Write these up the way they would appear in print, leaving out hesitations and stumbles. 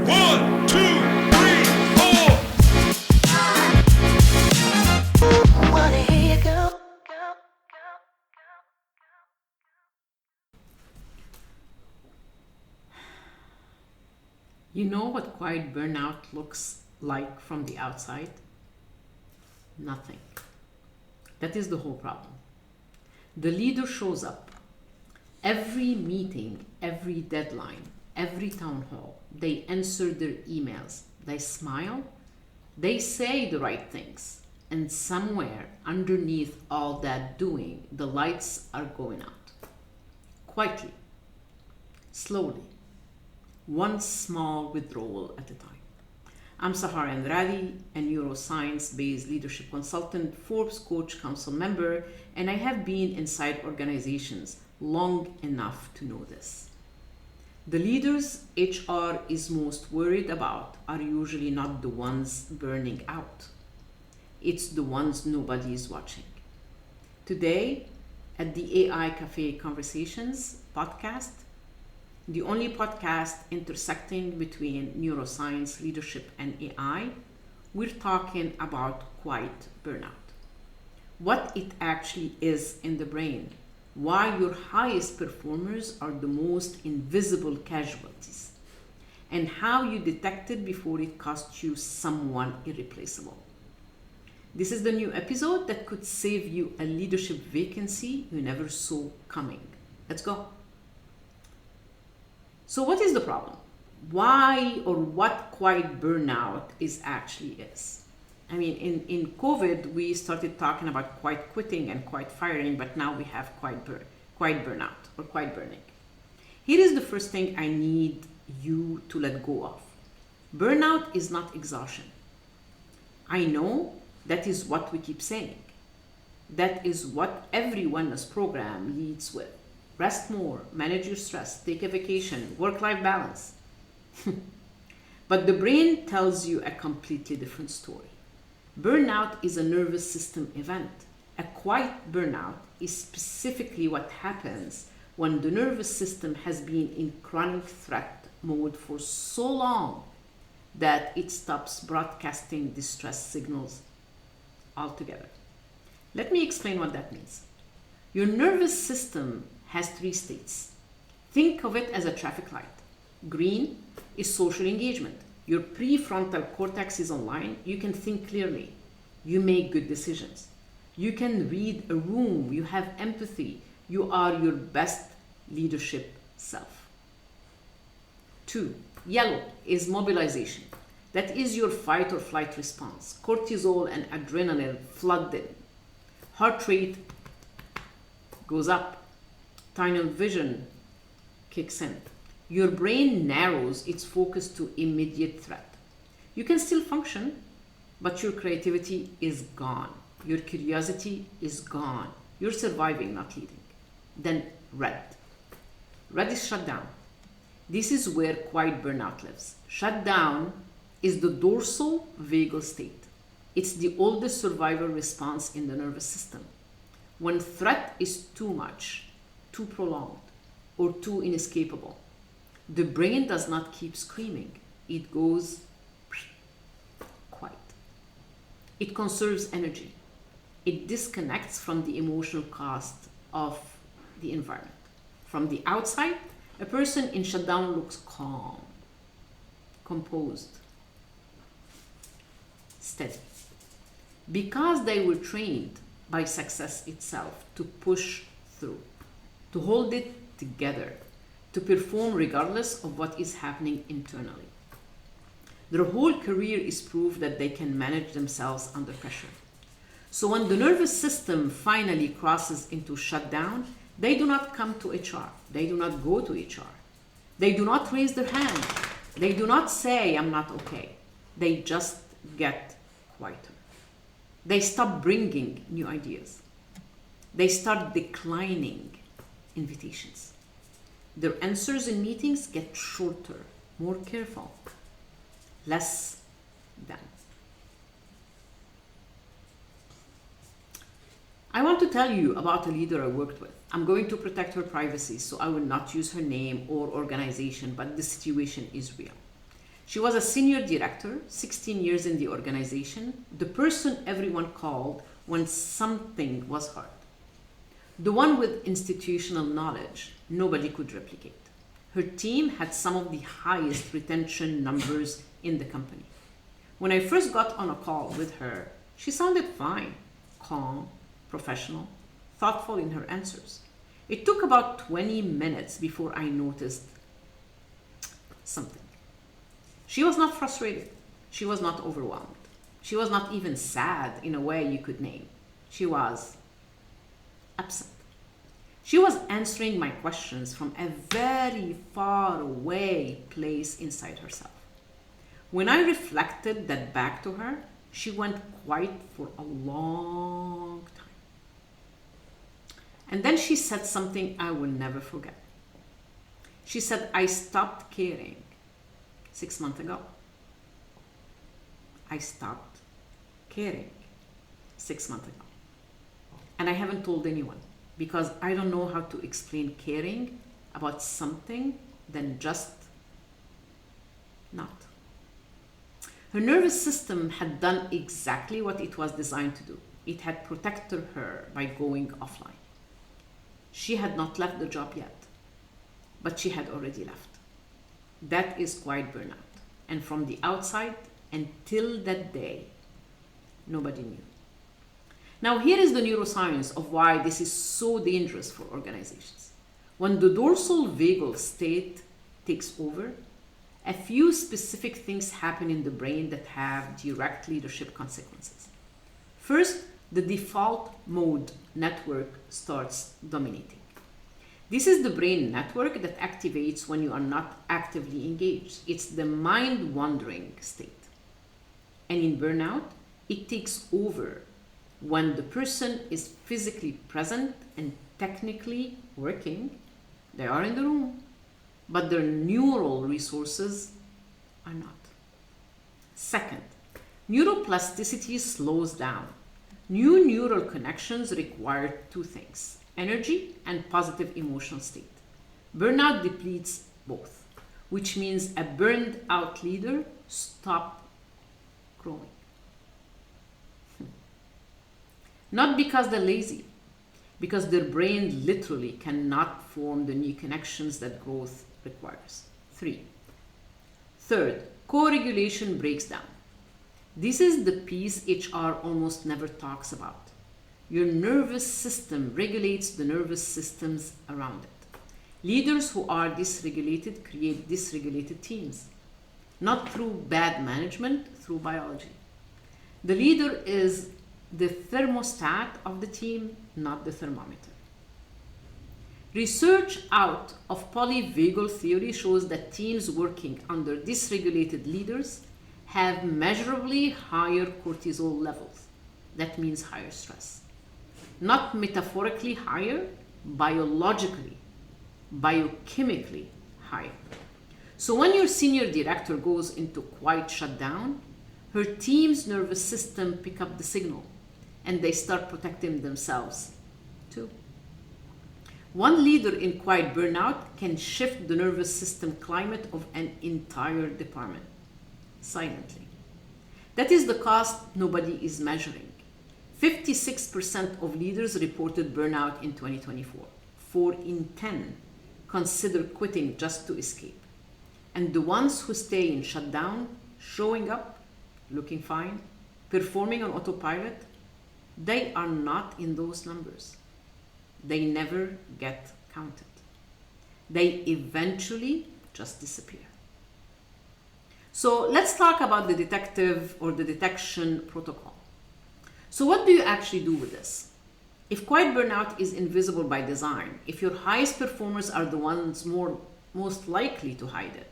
1, 2, 3, 4. Wanna hear you go. You know what quiet burnout looks like from the outside? Nothing. That is the whole problem. The leader shows up. Every meeting, every deadline, every town hall, they answer their emails, they smile, they say the right things, and somewhere underneath all that doing, the lights are going out. Quietly, slowly, one small withdrawal at a time. I'm Sahar Andrade, a neuroscience-based leadership consultant, Forbes Coach Council member, and I have been inside organizations long enough to know this. The leaders HR is most worried about are usually not the ones burning out. It's the ones nobody is watching. Today, at the AI Cafe Conversations podcast, the only podcast intersecting between neuroscience, leadership, and AI, we're talking about quiet burnout. What it actually is in the brain, why your highest performers are the most invisible casualties, and how you detect it before it costs you someone irreplaceable. This is the new episode that could save you a leadership vacancy you never saw coming. Let's go. So what is the problem? Why or what quiet burnout actually is? I mean, in COVID, we started talking about quiet quitting and quiet firing, but now we have quiet burnout or quiet burning. Here is the first thing I need you to let go of. Burnout is not exhaustion. I know that is what we keep saying. That is what every wellness program leads with. Rest more, manage your stress, take a vacation, work-life balance. But the brain tells you a completely different story. Burnout is a nervous system event. A quiet burnout is specifically what happens when the nervous system has been in chronic threat mode for so long that it stops broadcasting distress signals altogether. Let me explain what that means. Your nervous system has 3 states. Think of it as a traffic light. Green is social engagement. Your prefrontal cortex is online. You can think clearly. You make good decisions. You can read a room. You have empathy. You are your best leadership self. 2, yellow is mobilization. That is your fight or flight response. Cortisol and adrenaline flood in. Heart rate goes up. Tunnel vision kicks in. Your brain narrows its focus to immediate threat. You can still function, but your creativity is gone. Your curiosity is gone. You're surviving, not leading. Then red. Red is shutdown. This is where quiet burnout lives. Shutdown is the dorsal vagal state. It's the oldest survival response in the nervous system. When threat is too much, too prolonged, or too inescapable, the brain does not keep screaming. It goes quiet. It conserves energy. It disconnects from the emotional cost of the environment. From the outside, a person in shutdown looks calm, composed, steady. Because they were trained by success itself to push through, to hold it together, to perform regardless of what is happening internally. Their whole career is proof that they can manage themselves under pressure. So when the nervous system finally crosses into shutdown, they do not come to HR. They do not go to HR. They do not raise their hand. They do not say, I'm not okay. They just get quieter. They stop bringing new ideas. They start declining invitations. Their answers in meetings get shorter, more careful, less than. I want to tell you about a leader I worked with. I'm going to protect her privacy, so I will not use her name or organization, but the situation is real. She was a senior director, 16 years in the organization, the person everyone called when something was hard. The one with institutional knowledge nobody could replicate. Her team had some of the highest retention numbers in the company. When I first got on a call with her, she sounded fine, calm, professional, thoughtful in her answers. It took about 20 minutes before I noticed something. She was not frustrated. She was not overwhelmed. She was not even sad in a way you could name. She was absent. She was answering my questions from a very far away place inside herself. When I reflected that back to her, she went quiet for a long time. And then she said something I will never forget. She said, I stopped caring 6 months ago. I stopped caring 6 months ago. And I haven't told anyone because I don't know how to explain caring about something than just not. Her nervous system had done exactly what it was designed to do. It had protected her by going offline. She had not left the job yet, but she had already left. That is quiet burnout. And from the outside until that day, nobody knew. Now, here is the neuroscience of why this is so dangerous for organizations. When the dorsal vagal state takes over, a few specific things happen in the brain that have direct leadership consequences. First, the default mode network starts dominating. This is the brain network that activates when you are not actively engaged. It's the mind-wandering state. And in burnout, it takes over when the person is physically present and technically working. They are in the room, but their neural resources are not. Second, neuroplasticity slows down. New neural connections require two things: energy and positive emotional state. Burnout depletes both, which means a burned out leader stops growing. Not because they're lazy, because their brain literally cannot form the new connections that growth requires. Third, co-regulation breaks down. This is the piece HR almost never talks about. Your nervous system regulates the nervous systems around it. Leaders who are dysregulated create dysregulated teams, not through bad management, through biology. The leader is the thermostat of the team, not the thermometer. Research out of polyvagal theory shows that teams working under dysregulated leaders have measurably higher cortisol levels. That means higher stress. Not metaphorically higher, biologically, biochemically higher. So when your senior director goes into quiet shutdown, her team's nervous system pick up the signal and they start protecting themselves too. One leader in quiet burnout can shift the nervous system climate of an entire department silently. That is the cost nobody is measuring. 56% of leaders reported burnout in 2024. 4 in 10 consider quitting just to escape. And the ones who stay in shutdown, showing up, looking fine, performing on autopilot, they are not in those numbers. They never get counted. They eventually just disappear. So let's talk about the detective or the detection protocol. So what do you actually do with this? If quiet burnout is invisible by design, if your highest performers are the ones most likely to hide it,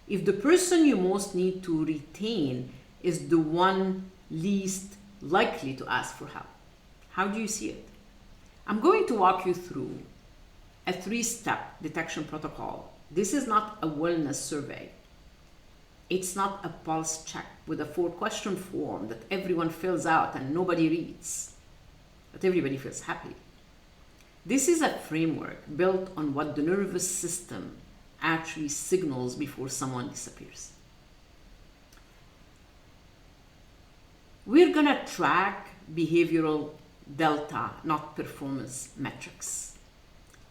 if the person you most need to retain is the one least likely to ask for help, how do you see it? I'm going to walk you through a 3-step detection protocol. This is not a wellness survey. It's not a pulse check with a 4-question form that everyone fills out and nobody reads, but everybody feels happy. This is a framework built on what the nervous system actually signals before someone disappears. We're gonna track behavioral delta, not performance metrics.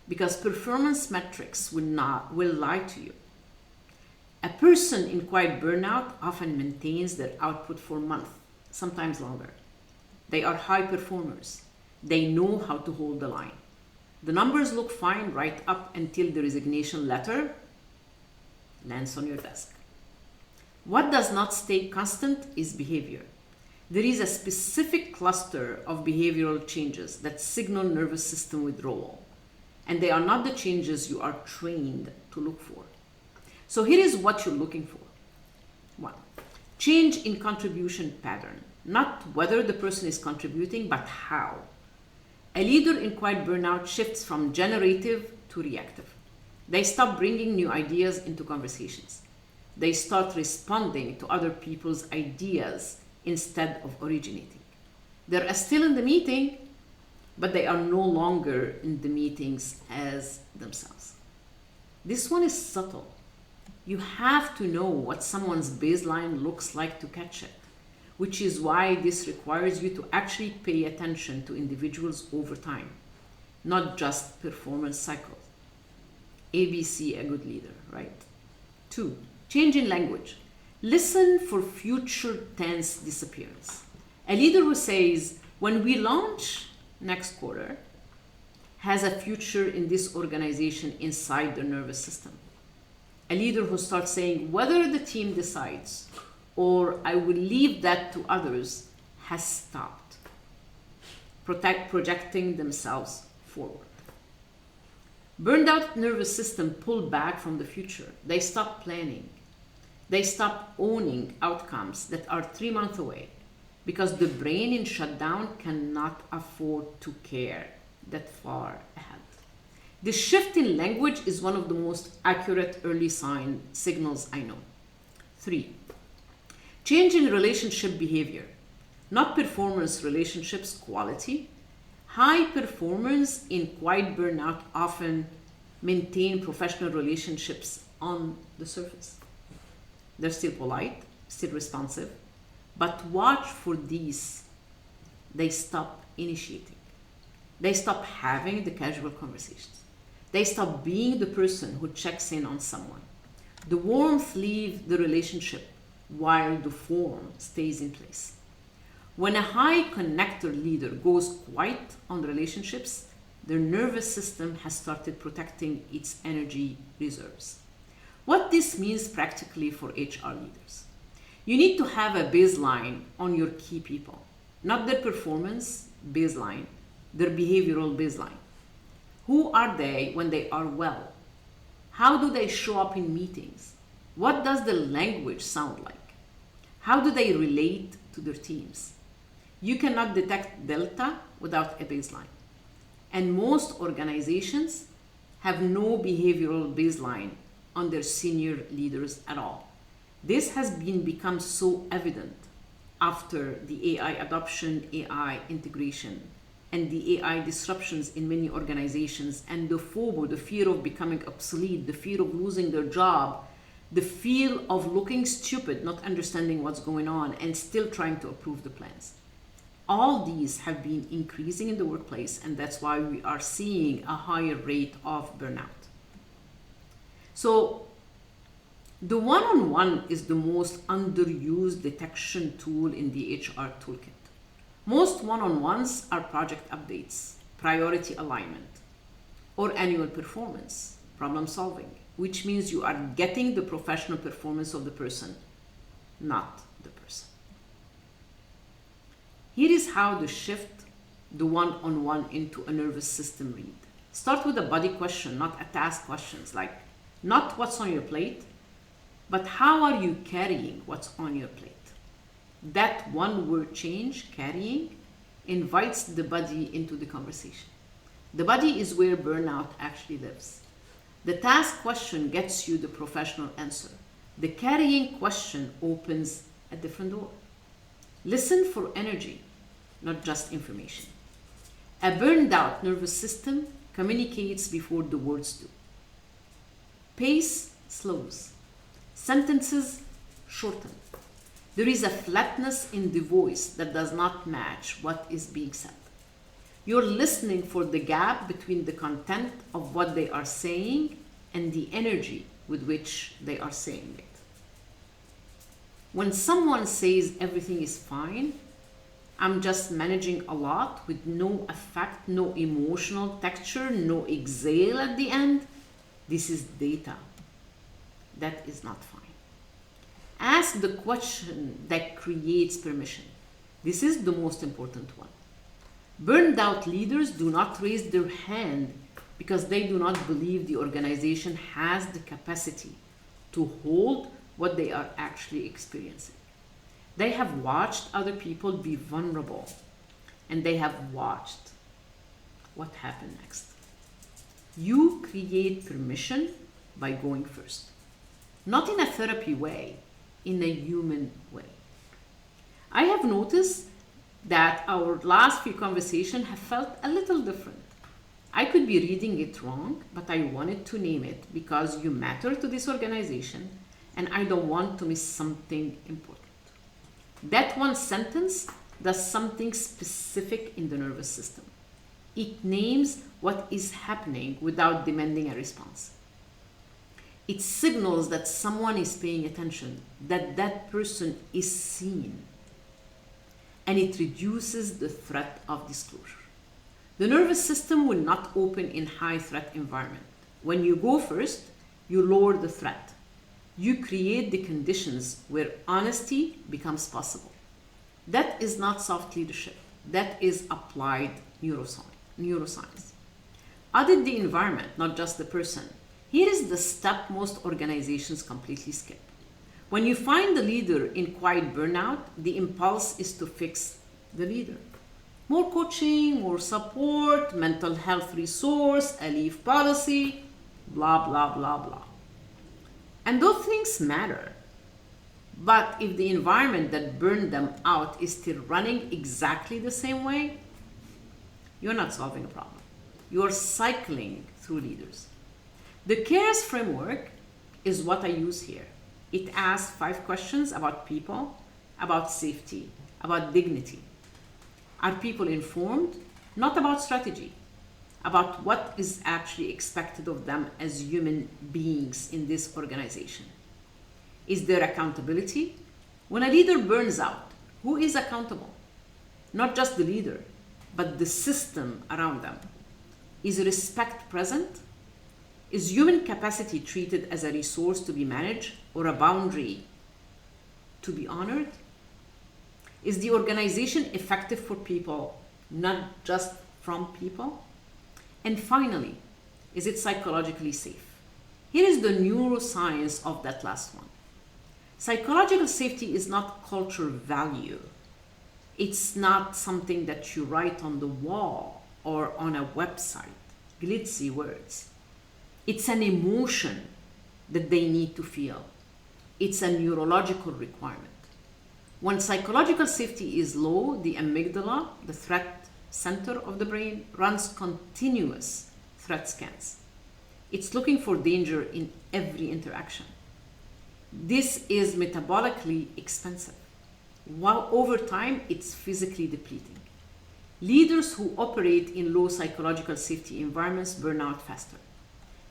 Because performance metrics will lie to you. A person in quiet burnout often maintains their output for months, sometimes longer. They are high performers. They know how to hold the line. The numbers look fine right up until the resignation letter lands on your desk. What does not stay constant is behavior. There is a specific cluster of behavioral changes that signal nervous system withdrawal, and they are not the changes you are trained to look for. So here is what you're looking for. 1. Change in contribution pattern, not whether the person is contributing, but how. A leader in quiet burnout shifts from generative to reactive. They stop bringing new ideas into conversations. They start responding to other people's ideas instead of originating. They're still in the meeting, but they are no longer in the meetings as themselves. This one is subtle. You have to know what someone's baseline looks like to catch it, which is why this requires you to actually pay attention to individuals over time, not just performance cycles. ABC, a good leader, right? 2, change in language. Listen for future tense disappearance. A leader who says, when we launch next quarter, has a future in this organization inside their nervous system. A leader who starts saying, whether the team decides or I will leave that to others, has stopped projecting themselves forward. Burned out nervous system pull back from the future. They stop planning. They stop owning outcomes that are 3 months away because the brain in shutdown cannot afford to care that far ahead. The shift in language is one of the most accurate early signals I know. 3, change in relationship behavior, not performance relationships, quality. High performers in quiet burnout often maintain professional relationships on the surface. They're still polite, still responsive, but watch for these. They stop initiating. They stop having the casual conversations. They stop being the person who checks in on someone. The warmth leaves the relationship while the form stays in place. When a high connector leader goes quiet on relationships, their nervous system has started protecting its energy reserves. What this means practically for HR leaders. You need to have a baseline on your key people, not their performance baseline, their behavioral baseline. Who are they when they are well? How do they show up in meetings? What does the language sound like? How do they relate to their teams? You cannot detect delta without a baseline. And most organizations have no behavioral baseline on their senior leaders at all. This has become so evident after the AI adoption, AI integration, and the AI disruptions in many organizations, and the FOBO, the fear of becoming obsolete, the fear of losing their job, the fear of looking stupid, not understanding what's going on, and still trying to approve the plans. All these have been increasing in the workplace, and that's why we are seeing a higher rate of burnout. So the one-on-one is the most underused detection tool in the HR toolkit. Most one-on-ones are project updates, priority alignment, or annual performance, problem solving, which means you are getting the professional performance of the person, not the person. Here is how to shift the one-on-one into a nervous system read. Start with a body question, not a task questions, like not what's on your plate, but how are you carrying what's on your plate? That one word change, carrying, invites the body into the conversation. The body is where burnout actually lives. The task question gets you the professional answer. The carrying question opens a different door. Listen for energy, not just information. A burned out nervous system communicates before the words do. Pace slows. Sentences shorten. There is a flatness in the voice that does not match what is being said. You're listening for the gap between the content of what they are saying and the energy with which they are saying it. When someone says everything is fine, I'm just managing a lot with no effect, no emotional texture, no exhale at the end, this is data. That is not fine. Ask the question that creates permission. This is the most important one. Burned out leaders do not raise their hand because they do not believe the organization has the capacity to hold what they are actually experiencing. They have watched other people be vulnerable, and they have watched what happened next. You create permission by going first. Not in a therapy way, in a human way. I have noticed that our last few conversations have felt a little different. I could be reading it wrong, but I wanted to name it because you matter to this organization and I don't want to miss something important. That one sentence does something specific in the nervous system. It names what is happening without demanding a response. It signals that someone is paying attention, that that person is seen, and it reduces the threat of disclosure. The nervous system will not open in high threat environment. When you go first, you lower the threat. You create the conditions where honesty becomes possible. That is not soft leadership. That is applied neuroscience. Audit the environment, not just the person. Here is the step most organizations completely skip. When you find the leader in quiet burnout, the impulse is to fix the leader. More coaching, more support, mental health resource, a leave policy, blah, blah, blah, blah. And those things matter. But if the environment that burned them out is still running exactly the same way, you're not solving a problem. You're cycling through leaders. The CARES framework is what I use here. It asks 5 questions about people, about safety, about dignity. Are people informed? Not about strategy, about what is actually expected of them as human beings in this organization. Is there accountability? When a leader burns out, who is accountable? Not just the leader, but the system around them. Is respect present? Is human capacity treated as a resource to be managed or a boundary to be honored? Is the organization effective for people, not just from people? And finally, is it psychologically safe? Here is the neuroscience of that last one. Psychological safety is not cultural value. It's not something that you write on the wall or on a website, glitzy words. It's an emotion that they need to feel. It's a neurological requirement. When psychological safety is low, the amygdala, the threat center of the brain, runs continuous threat scans. It's looking for danger in every interaction. This is metabolically expensive, while over time it's physically depleting. Leaders who operate in low psychological safety environments burn out faster,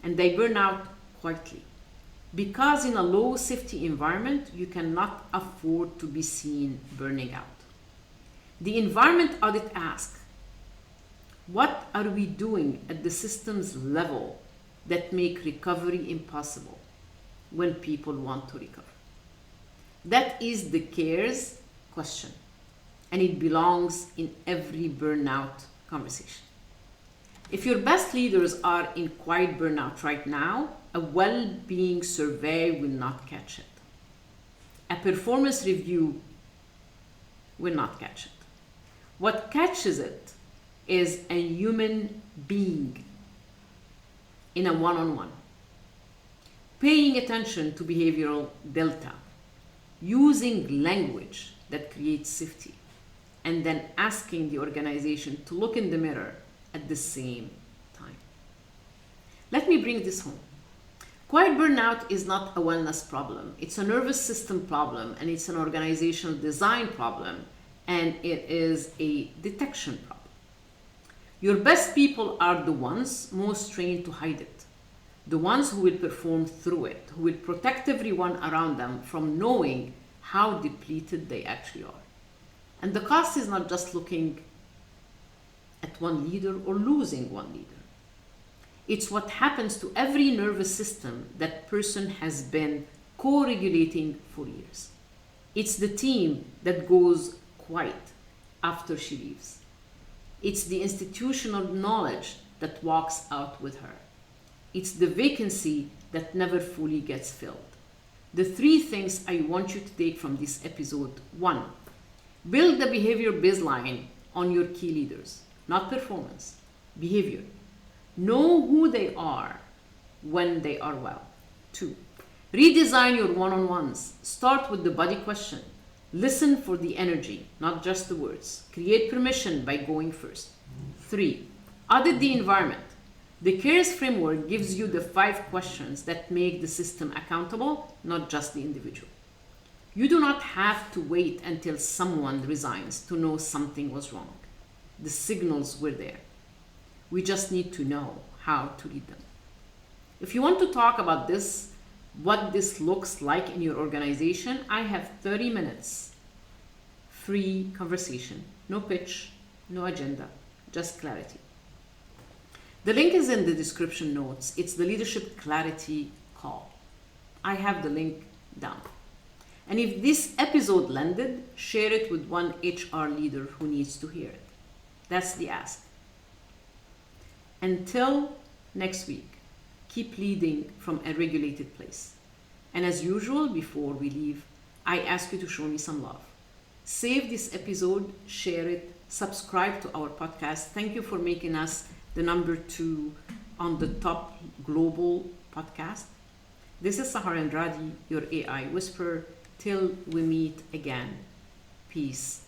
and they burn out quietly. Because in a low safety environment, you cannot afford to be seen burning out. The environment audit asks, what are we doing at the systems level that make recovery impossible when people want to recover? That is the CARES question, and it belongs in every burnout conversation. If your best leaders are in quiet burnout right now, a well-being survey will not catch it. A performance review will not catch it. What catches it is a human being in a one-on-one, paying attention to behavioral delta, using language that creates safety, and then asking the organization to look in the mirror at the same time. Let me bring this home. Quiet burnout is not a wellness problem. It's a nervous system problem, and it's an organizational design problem, and it is a detection problem. Your best people are the ones most trained to hide it, the ones who will perform through it, who will protect everyone around them from knowing how depleted they actually are. And the cost is not just looking at one leader or losing one leader. It's what happens to every nervous system that person has been co-regulating for years. It's the team that goes quiet after she leaves. It's the institutional knowledge that walks out with her. It's the vacancy that never fully gets filled. The three things I want you to take from this episode: 1, build the behavior baseline on your key leaders, not performance, behavior. Know who they are when they are well. 2, redesign your one-on-ones. Start with the body question. Listen for the energy, not just the words. Create permission by going first. 3, audit the environment. The CARES framework gives you the 5 questions that make the system accountable, not just the individual. You do not have to wait until someone resigns to know something was wrong. The signals were there. We just need to know how to read them. If you want to talk about this, what this looks like in your organization, I have 30 minutes free conversation. No pitch, no agenda, just clarity. The link is in the description notes. It's the Leadership Clarity Call. I have the link down. And if this episode landed, share it with one HR leader who needs to hear it. That's the ask. Until next week, keep leading from a regulated place. And as usual, before we leave, I ask you to show me some love. Save this episode, share it, subscribe to our podcast. Thank you for making us the number 2 on the top global podcast. This is Sahar Andrade, your AI whisperer. Till we meet again, peace